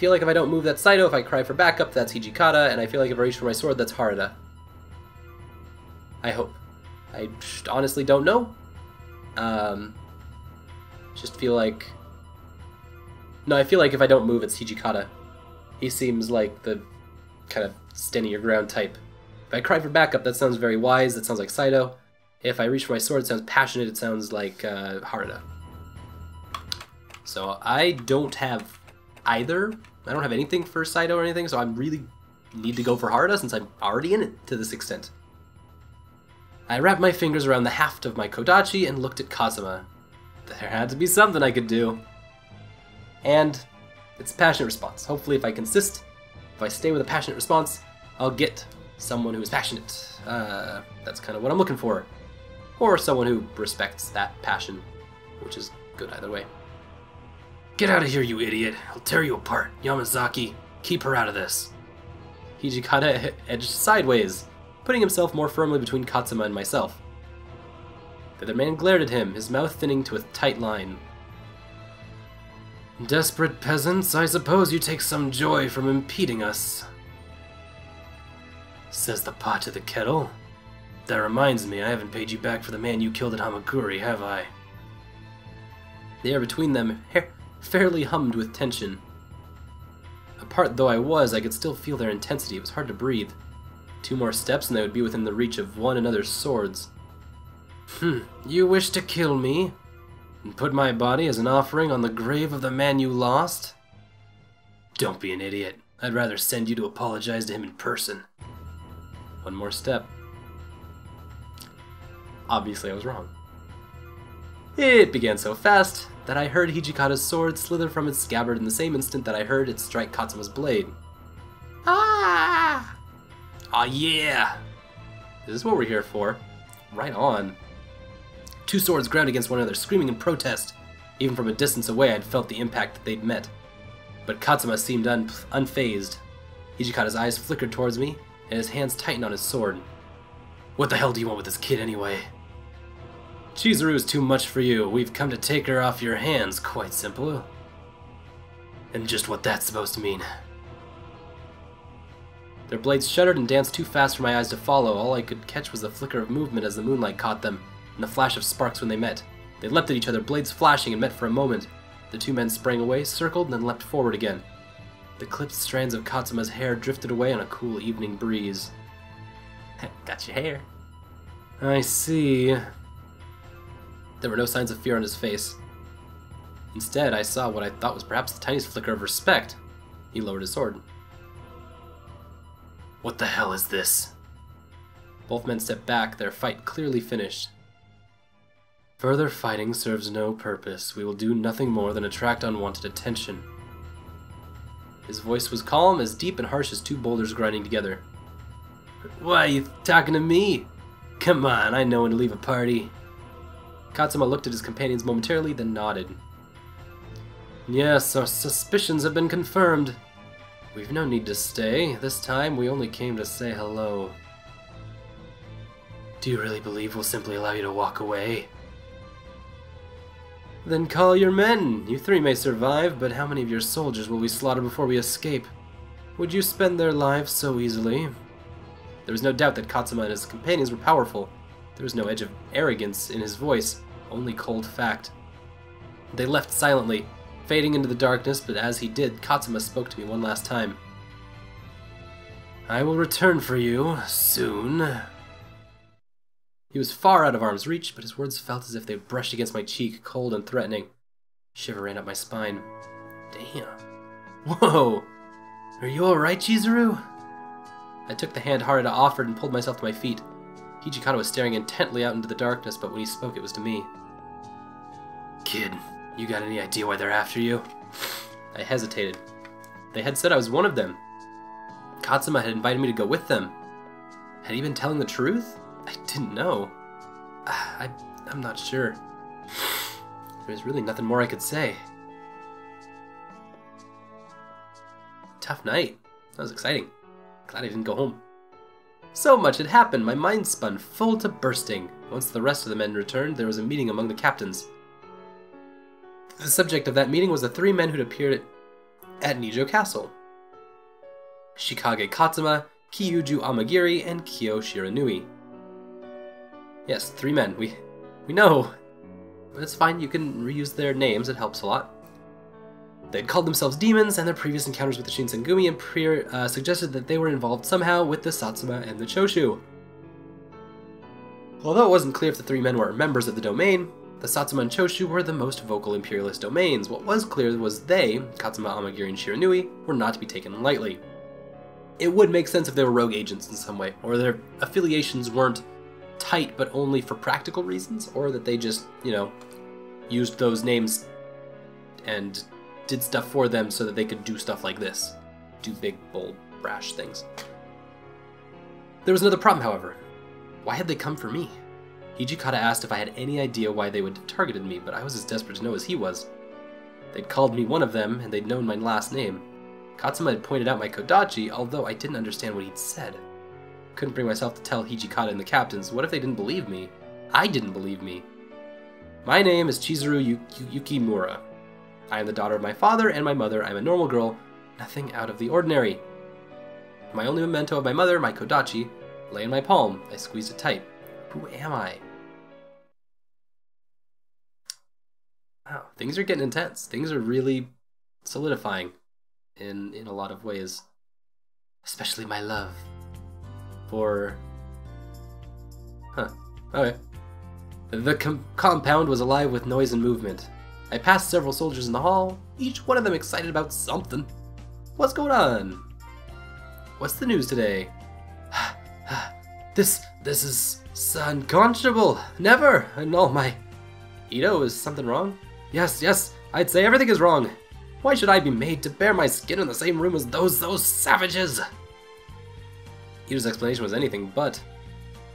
feel like if I don't move, that's Saito. If I cry for backup, that's Hijikata. And I feel like if I reach for my sword, that's Harada. I hope. I honestly don't know. Just feel like... No, I feel like if I don't move, it's Hijikata. He seems like the kind of standing your ground type. If I cry for backup, that sounds very wise. That sounds like Saito. If I reach for my sword, it sounds passionate. It sounds like Harada. So I don't have either. I don't have anything for Saito or anything, so I really need to go for Harada since I'm already in it to this extent. I wrapped my fingers around the haft of my Kodachi and looked at Kazuma. There had to be something I could do. And it's a passionate response. Hopefully if I consist, if I stay with a passionate response, I'll get someone who is passionate. That's kind of what I'm looking for. Or someone who respects that passion, which is good either way. Get out of here, you idiot. I'll tear you apart. Yamazaki, keep her out of this. Hijikata edged sideways, putting himself more firmly between Katsuma and myself. The other man glared at him, his mouth thinning to a tight line. Desperate peasants, I suppose you take some joy from impeding us. Says the pot to the kettle. That reminds me, I haven't paid you back for the man you killed at Hamakuri, have I? The air between them fairly hummed with tension. Apart though I was, I could still feel their intensity. It was hard to breathe. 2 more steps and they would be within the reach of one another's swords. You wish to kill me? And put my body as an offering on the grave of the man you lost? Don't be an idiot. I'd rather send you to apologize to him in person. 1 more step. Obviously I was wrong. It began so fast that I heard Hijikata's sword slither from its scabbard in the same instant that I heard it strike Katsuma's blade. Ah! Aw yeah! This is what we're here for. Right on. 2 swords ground against one another, screaming in protest. Even from a distance away, I'd felt the impact that they'd met. But Katsuma seemed unfazed. Hijikata's eyes flickered towards me, and his hands tightened on his sword. What the hell do you want with this kid anyway? Chizuru is too much for you. We've come to take her off your hands, quite simple. And just what that's supposed to mean. Their blades shuddered and danced too fast for my eyes to follow. All I could catch was the flicker of movement as the moonlight caught them, and the flash of sparks when they met. They leapt at each other, blades flashing, and met for a moment. The 2 men sprang away, circled, and then leapt forward again. The clipped strands of Katsuma's hair drifted away on a cool evening breeze. Got your hair. I see. There were no signs of fear on his face. Instead, I saw what I thought was perhaps the tiniest flicker of respect. He lowered his sword. What the hell is this? Both men stepped back, their fight clearly finished. Further fighting serves no purpose. We will do nothing more than attract unwanted attention. His voice was calm, as deep and harsh as 2 boulders grinding together. Why are you talking to me? Come on, I know when to leave a party. Katsuma looked at his companions momentarily, then nodded. Yes, our suspicions have been confirmed. We've no need to stay. This time we only came to say hello. Do you really believe we'll simply allow you to walk away? Then call your men. You 3 may survive, but how many of your soldiers will we slaughter before we escape? Would you spend their lives so easily? There was no doubt that Katsuma and his companions were powerful. There was no edge of arrogance in his voice, only cold fact. They left silently, fading into the darkness, but as he did, Katsuma spoke to me one last time. I will return for you, soon. He was far out of arm's reach, but his words felt as if they brushed against my cheek, cold and threatening. A shiver ran up my spine. Damn. Whoa! Are you alright, Chizuru? I took the hand Harada offered and pulled myself to my feet. Hijikata was staring intently out into the darkness, but when he spoke it was to me. Kid, you got any idea why they're after you? I hesitated. They had said I was one of them. Katsuma had invited me to go with them. Had he been telling the truth? I didn't know. I'm not sure. There's really nothing more I could say. Tough night. That was exciting. Glad I didn't go home. So much had happened, my mind spun full to bursting. Once the rest of the men returned, there was a meeting among the captains. The subject of that meeting was the 3 men who'd appeared at Nijo Castle. Shikage Katsuma, Kyuju Amagiri, and Kyo Shiranui. Yes, 3 men. We know. But it's fine, you can reuse their names, it helps a lot. They'd called themselves demons, and their previous encounters with the Shinsengumi suggested that they were involved somehow with the Satsuma and the Choshu. Although it wasn't clear if the 3 men were members of the domain, the Satsuma and Choshu were the most vocal imperialist domains. What was clear was they, Katsuma, Amagiri, and Shiranui, were not to be taken lightly. It would make sense if they were rogue agents in some way, or their affiliations weren't tight but only for practical reasons, or that they just, you know, used those names and did stuff for them so that they could do stuff like this. Do big, bold, brash things. There was another problem, however. Why had they come for me? Hijikata asked if I had any idea why they would have targeted me, but I was as desperate to know as he was. They'd called me one of them, and they'd known my last name. Katsuma had pointed out my Kodachi, although I didn't understand what he'd said. Couldn't bring myself to tell Hijikata and the captains. What if they didn't believe me? I didn't believe me. My name is Chizuru Yukimura. I am the daughter of my father and my mother. I'm a normal girl, nothing out of the ordinary. My only memento of my mother, my Kodachi, lay in my palm. I squeezed it tight. Who am I? Wow, things are getting intense. Things are really solidifying in a lot of ways. Especially my love for... Okay. The compound was alive with noise and movement. I passed several soldiers in the hall, each one of them excited about something. What's going on? What's the news today? This is unconscionable. Never in all my... Ito, is something wrong? Yes, I'd say everything is wrong. Why should I be made to bear my skin in the same room as those savages? Ito's explanation was anything but.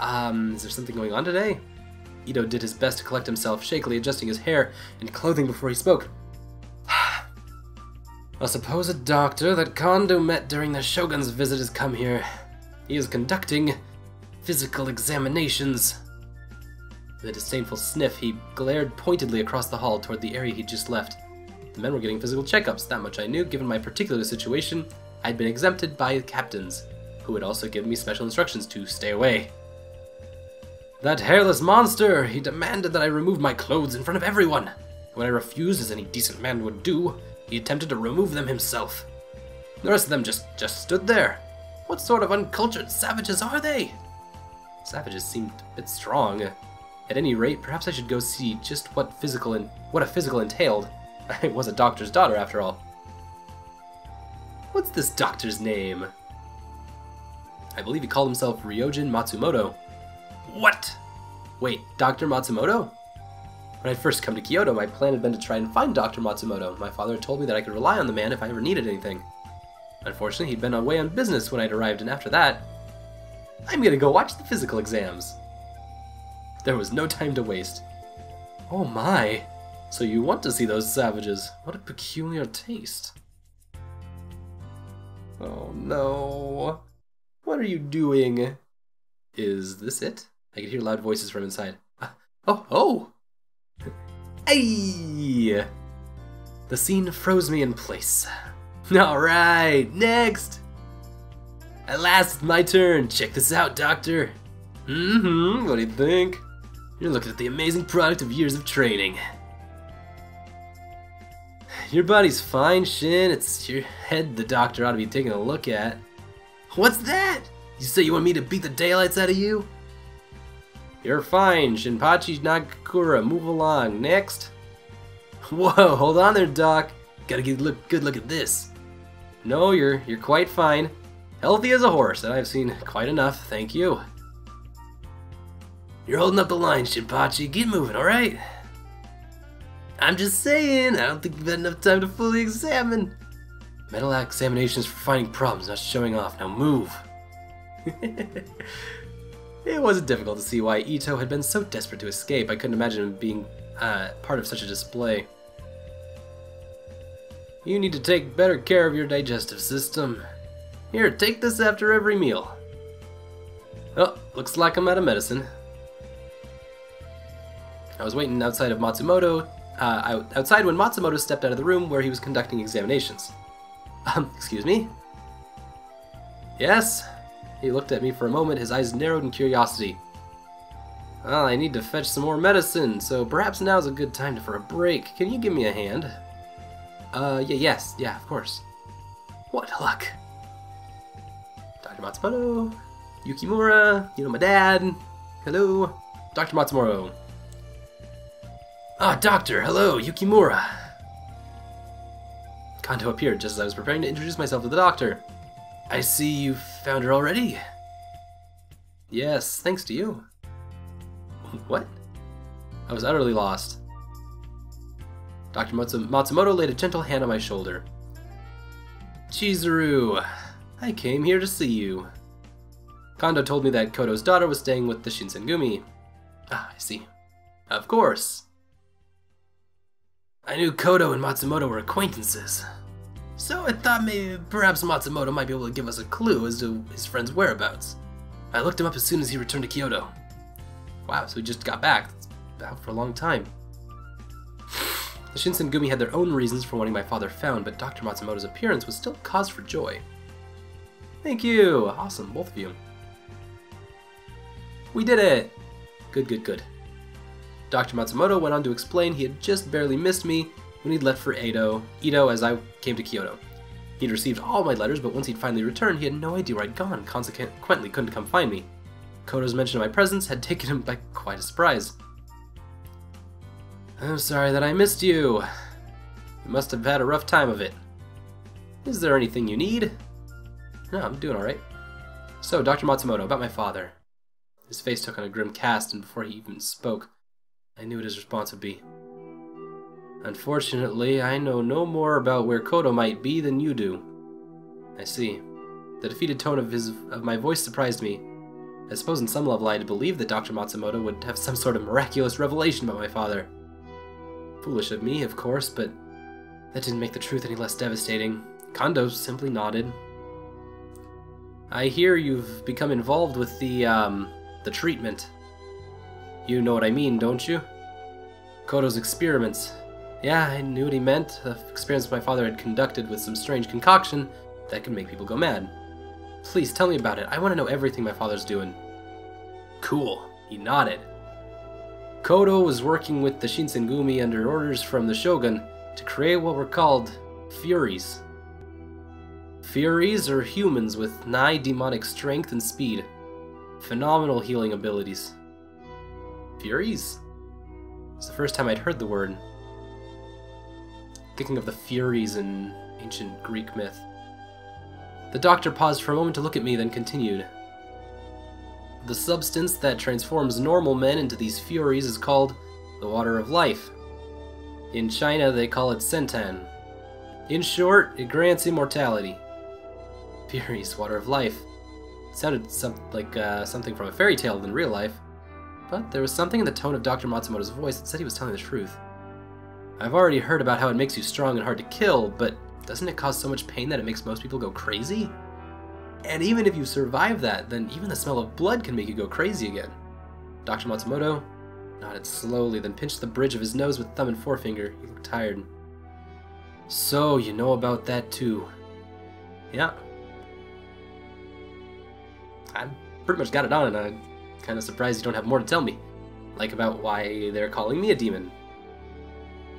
Is there something going on today? Ito did his best to collect himself, shakily adjusting his hair and clothing before he spoke. A supposed doctor that Kondo met during the Shogun's visit has come here. He is conducting physical examinations. With a disdainful sniff, he glared pointedly across the hall toward the area he'd just left. The men were getting physical checkups, that much I knew. Given my particular situation, I'd been exempted by the captains, who had also given me special instructions to stay away. That hairless monster! He demanded that I remove my clothes in front of everyone. When I refused, as any decent man would do, he attempted to remove them himself. The rest of them just stood there. What sort of uncultured savages are they? Savages seemed a bit strong. At any rate, perhaps I should go see just what a physical entailed. I was a doctor's daughter, after all. What's this doctor's name? I believe he called himself Ryojin Matsumoto. What? Wait, Dr. Matsumoto? When I'd first come to Kyoto, my plan had been to try and find Dr. Matsumoto. My father had told me that I could rely on the man if I ever needed anything. Unfortunately, he'd been away on business when I'd arrived, and after that, I'm gonna go watch the physical exams. There was no time to waste. Oh my! So you want to see those savages? What a peculiar taste. Oh no. What are you doing? Is this it? I could hear loud voices from inside. Oh! Hey! The scene froze me in place. Alright, next! At last, my turn. Check this out, Doctor. What do you think? You're looking at the amazing product of years of training. Your body's fine, Shin. It's your head the doctor ought to be taking a look at. What's that? You say you want me to beat the daylights out of you? You're fine, Shinpachi Nagakura. Move along. Next. Whoa, hold on there, Doc. Gotta get a good look at this. No, you're quite fine. Healthy as a horse, and I've seen quite enough, thank you. You're holding up the line, Shinpachi. Get moving, alright? I'm just saying, I don't think you've had enough time to fully examine. Mental examinations for finding problems, not showing off. Now move. It wasn't difficult to see why Ito had been so desperate to escape. I couldn't imagine him being part of such a display. You need to take better care of your digestive system. Here, take this after every meal. Oh, looks like I'm out of medicine. I was waiting outside of Matsumoto, outside when Matsumoto stepped out of the room where he was conducting examinations. Excuse me? Yes? He looked at me for a moment, his eyes narrowed in curiosity. Well, I need to fetch some more medicine, so perhaps now's a good time for a break. Can you give me a hand? Yeah, of course. What luck. Dr. Matsumoto, Yukimura, you know my dad. Hello, Dr. Matsumoto. Ah, Doctor, hello, Yukimura. Kondo appeared just as I was preparing to introduce myself to the doctor. I see you found her already. Yes, thanks to you. What? I was utterly lost. Dr. Matsumoto laid a gentle hand on my shoulder. Chizuru, I came here to see you. Kondo told me that Koto's daughter was staying with the Shinsengumi. Ah, I see. Of course. I knew Koto and Matsumoto were acquaintances, so I thought maybe perhaps Matsumoto might be able to give us a clue as to his friend's whereabouts. I looked him up as soon as he returned to Kyoto. Wow, so he just got back. It's out for a long time. The Shinsengumi had their own reasons for wanting my father found, but Dr. Matsumoto's appearance was still cause for joy. Thank you! Awesome, both of you. We did it! Good. Dr. Matsumoto went on to explain he had just barely missed me when he'd left for Edo as I came to Kyoto. He'd received all my letters, but once he'd finally returned, he had no idea where I'd gone, consequently couldn't come find me. Koto's mention of my presence had taken him by quite a surprise. I'm sorry that I missed you. You must have had a rough time of it. Is there anything you need? No, I'm doing alright. So, Dr. Matsumoto, about my father. His face took on a grim cast, and before he even spoke, I knew what his response would be. Unfortunately, I know no more about where Koto might be than you do. I see. The defeated tone of my voice surprised me. I suppose in some level I had believed that Dr. Matsumoto would have some sort of miraculous revelation about my father. Foolish of me, of course, but that didn't make the truth any less devastating. Kondo simply nodded. I hear you've become involved with the treatment. You know what I mean, don't you? Koto's experiments. Yeah, I knew what he meant. The experiments my father had conducted with some strange concoction that could make people go mad. Please, tell me about it. I want to know everything my father's doing. Cool. He nodded. Koto was working with the Shinsengumi under orders from the Shogun to create what were called Furies. Furies are humans with nigh demonic strength and speed. Phenomenal healing abilities. Furies? It's the first time I'd heard the word. Thinking of the Furies in ancient Greek myth. The doctor paused for a moment to look at me, then continued. The substance that transforms normal men into these Furies is called the Water of Life. In China, they call it Sentan. In short, it grants immortality. Furies, Water of Life. It sounded like something from a fairy tale than real life, but there was something in the tone of Dr. Matsumoto's voice that said he was telling the truth. I've already heard about how it makes you strong and hard to kill, but doesn't it cause so much pain that it makes most people go crazy? And even if you survive that, then even the smell of blood can make you go crazy again. Dr. Matsumoto nodded slowly, then pinched the bridge of his nose with thumb and forefinger. He looked tired. So, you know about that too. Yeah. I pretty much got it on, and I'm kind of surprised you don't have more to tell me. Like about why they're calling me a demon.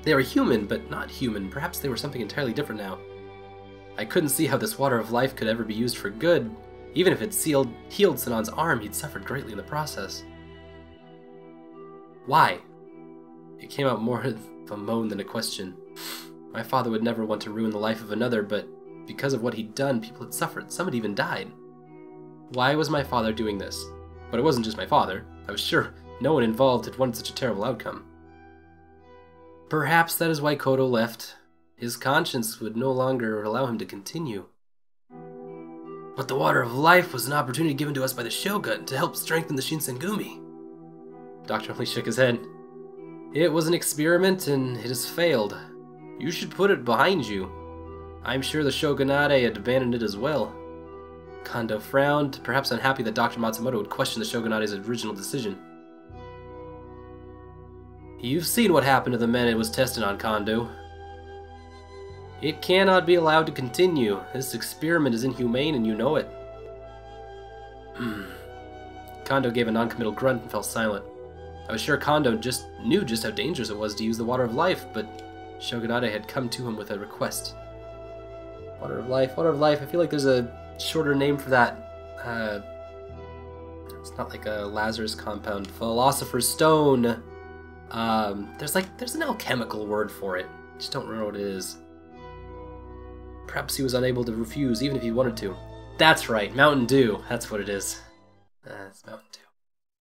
They were human, but not human. Perhaps they were something entirely different now. I couldn't see how this Water of Life could ever be used for good. Even if it healed Sanon's arm, he'd suffered greatly in the process. Why? It came out more of a moan than a question. My father would never want to ruin the life of another, but because of what he'd done, people had suffered. Some had even died. Why was my father doing this? But it wasn't just my father. I was sure no one involved had wanted such a terrible outcome. Perhaps that is why Koto left. His conscience would no longer allow him to continue. But the Water of Life was an opportunity given to us by the Shogun to help strengthen the Shinsengumi. Doctor only shook his head. It was an experiment, and it has failed. You should put it behind you. I'm sure the Shogunate had abandoned it as well. Kondo frowned, perhaps unhappy that Dr. Matsumoto would question the Shogunate's original decision. You've seen what happened to the men it was tested on, Kondo. It cannot be allowed to continue. This experiment is inhumane and you know it. Kondo gave a non-committal grunt and fell silent. I was sure Kondo knew just how dangerous it was to use the Water of Life, but Shogunate had come to him with a request. Water of Life, Water of Life. I feel like there's a shorter name for that. It's not like a Lazarus compound. Philosopher's Stone. There's an alchemical word for it. I just don't remember what it is. Perhaps he was unable to refuse, even if he wanted to. That's right, Mountain Dew. That's what it is. It's Mountain Dew.